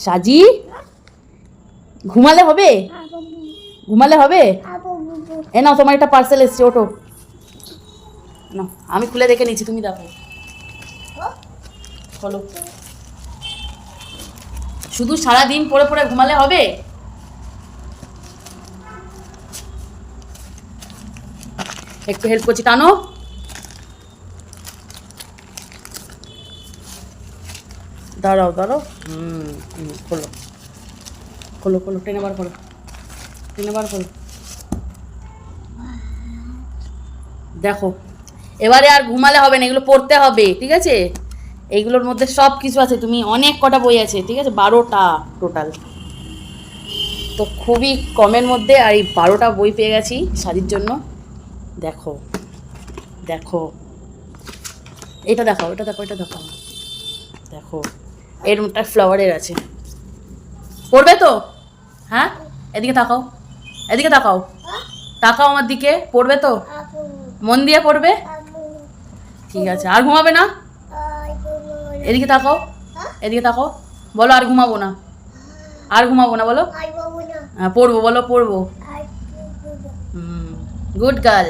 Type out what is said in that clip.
সাজি ঘুমালে হবে? ঘুমালে হবে? এ নাও তোমার একটা পার্সেল এসছে, ওটো না, আমি খুলে দেখে নিচ্ছি, তুমি দেখো। চলো, শুধু সারাদিন পরে পরে ঘুমালে হবে? একটু হেল্প করছি, টানো। দাঁড়াও দাঁড়াও, খোলো খোলো খোলো, টেনে বার করো, টেনে বার করো। দেখো, এবারে আর ঘুমালে হবে না, এগুলো পড়তে হবে, ঠিক আছে? এইগুলোর মধ্যে সব কিছু আছে, তুমি অনেক কটা বই আছে, ঠিক আছে? 12টা টোটাল। তো খুবই কমের মধ্যে আর এই 12টা বই পেয়ে গেছি শাদির জন্য। দেখো দেখো, এটা দেখাও, এটা দেখো, এটা দেখো, দেখো এর একটা ফ্লাওয়ারের আছে, পড়বে তো? হ্যাঁ, এদিকে তাকাও, এদিকে তাকাও, তাকাও আমার দিকে, পড়বে তো? মন দিয়ে পড়বে? ঠিক আছে, আর ঘুমাবে না? এদিকে তাকাও, এদিকে তাকাও, বলো আর ঘুমাবো না, আর ঘুমাবো না বলো। হ্যাঁ পড়বো, বলো পড়বো। Good girl.